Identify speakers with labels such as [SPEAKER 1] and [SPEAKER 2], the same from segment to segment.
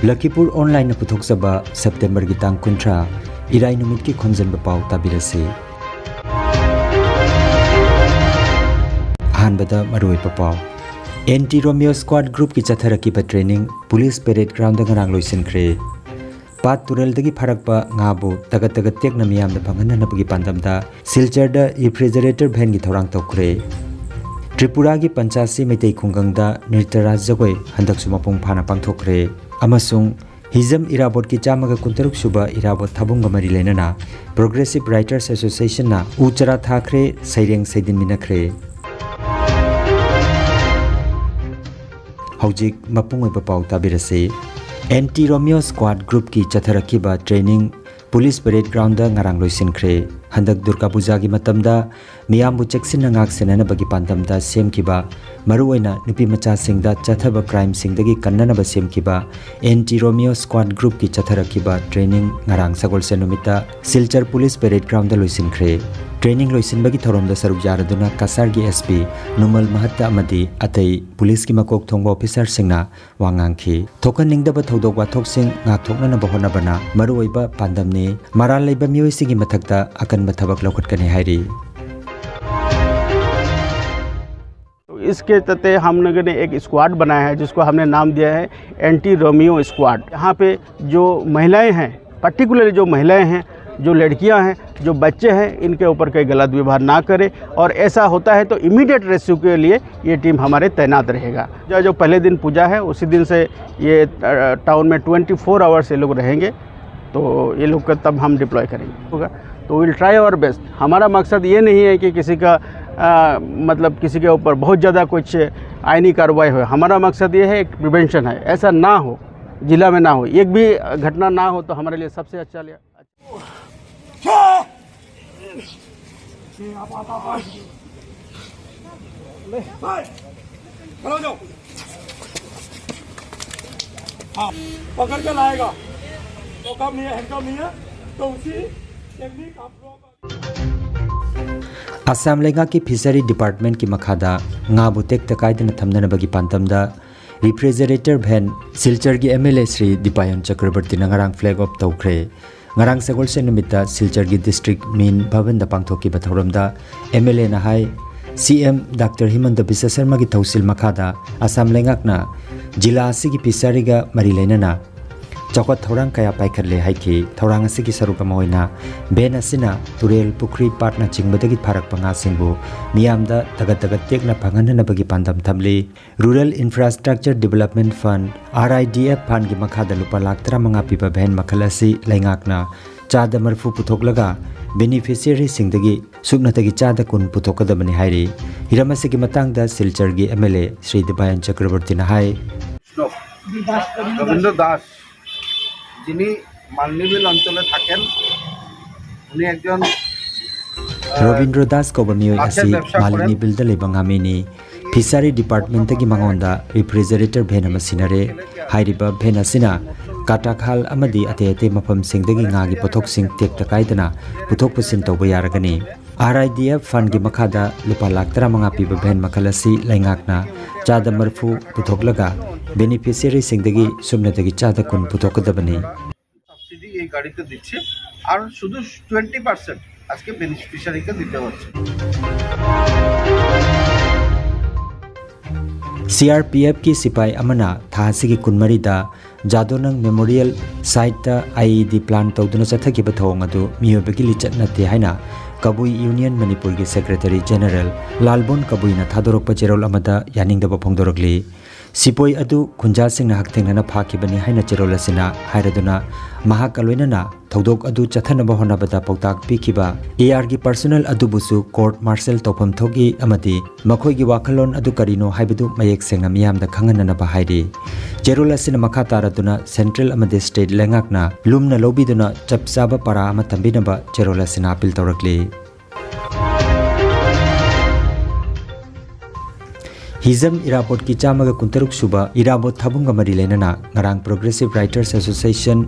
[SPEAKER 1] Lakhipuronline puthokjaba September gi tang 30 irai numit ki Khomjinba Pao tabirasi. Ahanbada maroi pao. Anti-Romeo Squad Group ki chatharaki pa training Police Parade Ground da ngarang loisinkhre. Pat Tural dagi pharakpa ngabu tagat tekna miyam da phanganna bagi pandamda Silchar da refrigerator van gi thorang tokre. Tripura gi Panchasi Meitei Khungangda Nirtara jagoi handak sumapung phana pangthokre. Amasung Hizam Irabot ki chamaga kuntaruk suba Irabot thabunga mari lenana Progressive Writers Association na uchara thakre saireng saidin minakre. Haujik mapung oi pau tabirase Anti-Romeo Squad Group ki chatharakiba training Police Parade Ground da ngarang loisinkhre. Handak Durga Puja gi matamda miyambu cheksin ngak senana bagi pandamda semkiba maruoina nupi macha singda chathaba crime singdagi kannana ba semkiba Anti-Romeo Squad Group ki chatharakiba training ngarang sagol senumita Silchar Police Parade Ground da loisinkhre. Training loisin bagi thorom da saruk jaraduna Kasar gi SP Numal Mahatta amadi atai police ki makok thongba officer singna wangangki thokan ningda ba thodok wa thoksing ngak thokna na bahona bana maruoiba pandamni maral leiba mioi sigi mathakta akan mathabak lokhatkani hairi.
[SPEAKER 2] इसके तहत हम लोगों ने एक squad बनाया है जिसको हमने नाम दिया है एंटी रोमियो स्क्वाड। यहाँ पे जो महिलाएं हैं, पर्टिकुलरली जो महिलाएं हैं, जो लड़कियां हैं, जो बच्चे हैं, इनके ऊपर कोई गलत व्यवहार ना करे और ऐसा होता है तो इमीडिएट रेस्क्यू के लिए ये टीम हमारे तैनात रहेगा। जो पहले दिन पूजा है उसी दिन से ये टाउन में 24 आवर्स ये लोग रहेंगे, तो ये लोग का तब हम डिप्लॉय करेंगे होगा। तो विल ट्राई आवर बेस्ट। हमारा मकसद ये नहीं है कि किसी का मतलब किसी के ऊपर बहुत ज़्यादा कुछ आईनी कार्रवाई हो। हमारा मकसद ये है एक प्रिवेंशन है, ऐसा ना हो, जिला में ना हो, एक भी घटना ना हो तो हमारे लिए सबसे अच्छा लिया।
[SPEAKER 3] पकड़ के लाएगा तो कम नहीं है, हैंडकम नहीं है तो उसी टेक्निक आप लोग
[SPEAKER 1] Assam Lenga ki Fishery Department ki makhada ngabu tek takaidana thamdana bagi pantamda refrigerator van Silchar gi MLA Sri Dipayan Chakrabarti na ngarang flag off tawkhre. Ngarang sagol se numita Silchar gi district main bhavan da pangthoki bathoramda MLA na hai CM Dr. Himanta Biswa Sharma gi thausil makhada Assam Lengak na jila asigi fishery ga mari leinana Chakot Thorang kaya paikharle haiki Thorang asigi saruka mahoina ben asina turel pukri partna chingbadagi pharak panga singbu miyamda tagat tekna phanganna bagi pandam thamli Rural Infrastructure Development Fund RIDF fund gi makhada lupa lakh 35 piba ben makhalasi laingakna chada marfu puthoklaga beneficiary singdagi subnatagi chada kun puthokadabani hairi hiramasigi matangda Silchar gi MLA Sri Dipayan Chakrabarti na hai
[SPEAKER 4] Rabindra Das যিনি মালনিবিল অঞ্চলে থাকেন উনি একজন
[SPEAKER 1] Robindro Das ko bamiyo asi malini bilda lebang amini Fishery Department tagi mangonda refrigerator bhena masinare hairiba bhena sina katakhal amadi ate mafam singdagi ngagi pothok sing tek takaidana puthok pusin tawba yaragani RIDF fund gi makhada lupa lakh 35 piba bhen makhalasi laingakna chada marfu puthoklaga beneficiary singdagi sumnatagi chada kun puthokadabani
[SPEAKER 4] subsidy এই গাড়িতে দিচ্ছে আর শুধু 20% আজকে বেনিফিশিয়ারিকে দিতে হচ্ছে।
[SPEAKER 1] CRPF ki sipai amana thasigi kunmari da Jadonang Memorial Site ta IED plan tawduna chathaki bathong adu miyobagi lichat nate haina Kabui Union Manipur ki Secretary General Lalbon Kabui na thadorokpa cherol amada yaningdaba phongdorokli Sipoi adu khunja singna haktengnana phakibani haina cherol asina hairaduna mahak aloinana thodok adu chathanaba honabada pautak pikiba AR gi personal adu busu court martial topam thogi amadi makhoi gi wakhalon adu karino haibedu mayek sengna miyamda khanganana ba hairi cherol asina makha taraduna central amadi state lengakna lumna lobiduna chapsaba para ama thambinaba cherol asina appeal tawrakli Hizam Irabot ki chamaga kuntaruk suba Irabot thabunga mari lenana ngarang Progressive Writers Association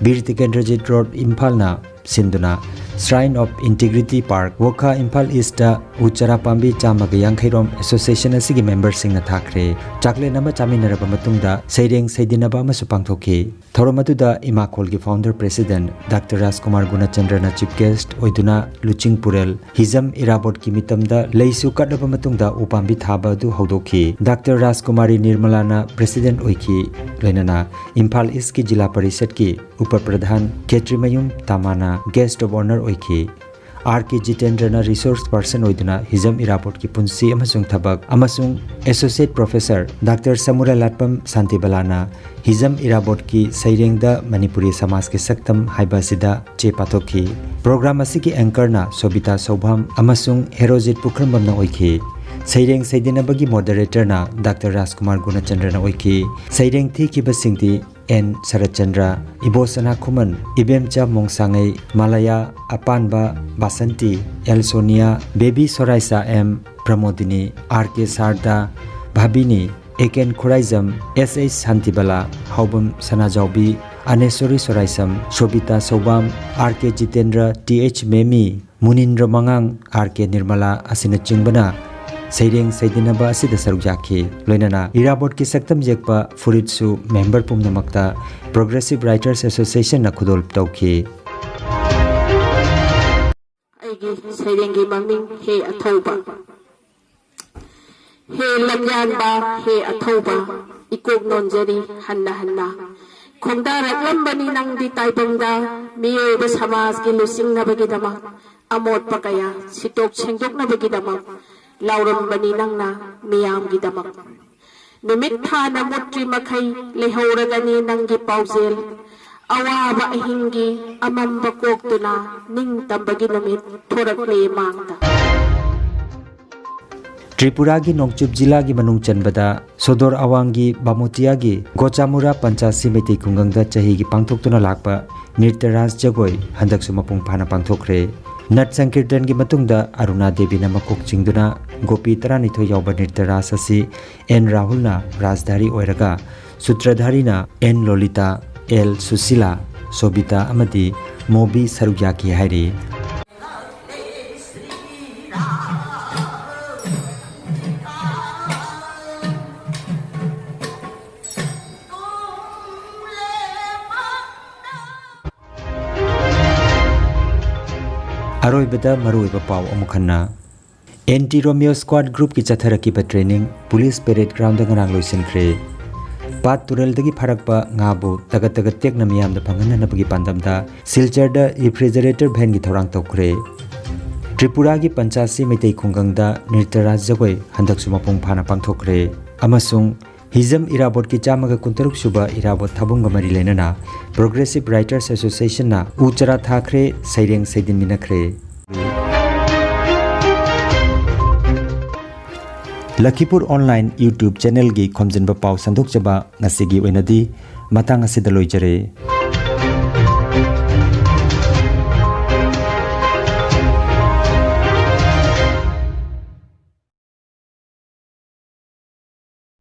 [SPEAKER 1] Bir Tikendrajit Road Imphalna sinduna Shrine of Integrity Park Wokha Imphal East da Uchara Pambi Chamaga Yankhairom Association asigi members singna thakre chakle nama chaminaraba matungda Seireng Seidinaba amasu pangthoki Thoromaduda Imakol gi founder president Dr. Rajkumar Gunachandra na chief guest oiduna Luching Purel Hizam Irabot ki mitamda leisu kadaba matungda upambi thaba du haudoki Dr. Rajkumari Nirmala na president oiki loinana Imphal East ki jila parishad ki upar pradhan Ketrimayum Tamana guest of honor oiki R.K. Jitendra na resource person oiduna Hizam Irabot ki punsi amasung thabak amasung associate professor Dr. Samura Latpam Santibalana Hizam Irabot ki Seireng da Manipuri Samaj ke saktam haiba sida che pathoki program asiki anchor na Sobita Sobham amasung Herojit Pukrambam na oiki Seireng Seidinabagi moderator na Dr. Rajkumar Gunachandra na oiki Seireng thi ki basingti N. Sarachandra, Ibosana Kuman, Ibemcha Mongsangai, Malaya, Apanba, Basanti, El Sonia, Baby Soraisa M. Pramodini, R.K. Sarda, Bhabini, Eken Khuraizam, S.H. Santibala, Haubam Sanajaubi, Anesori Soraisam, Shobita Sobam, R.K. Jitendra, T.H. Memi, Munindra Mangang, R.K. Nirmala, Asina Chingbana, Seireng Seidinaba asida sarujaki loinana Irabot ki saktam jekpa furitsu member pumnamakta Progressive Writers Association na khudol tawki
[SPEAKER 5] aigi Seireng gi maming he athoba he lamyanba he athoba ikok nonjeri hanna khongda raklambani nangdi taibangda miyoba samaj ki lusing nabagi dama amot pakaya sitok sengdok nabagi dama Lauram bani nangna miyam gidamak Numit thana mutri makai lehoragani nangi pauzel Awaba hingi amamba koktuna ning tambagi numit thorak le mangda
[SPEAKER 1] Tripura gi Nongchup jila gi manung chanbada Sodor Awangi Bamutia gi Gochamura Panchasi Meti Kungangda chahi gi pangthoktuna lakpa Nirtaraj Jagoi handak sumapung phana pangthokre Nat Sankirtan gi matungda Aruna Devi na makok chingduna Gopi Taranitho yauba Nirtaras asi N. Rahul na Rajdhari oiraga Sutradhari na N. Lolita L. Susila Sobita amadi Mobi Sarugyaki hairi Aroibada maruiba pau amukhanna Anti Romeo Squad Group ki chatharaki ba training police parade ground da ngarang loisinkhre Pat Turel dagi pharakpa ngabu tagat tek na miyam da phangana na bagi pandamda Silchar da refrigerator van gi thorang tokre Tripura gi Panchasi Meitei Khungangda Nirtaraj Jagoi handak sumapung phana pangthokre amasung Hizam Irabot ki chamaga kuntaruk suba Irabot thabunga mari lenana Progressive Writers Association na Uchara Thakre Seireng Seidin minakre Lakhipuronline YouTube channel gi Khomjinba Pao sandok chaba ngasigi oinadi matang asida loijare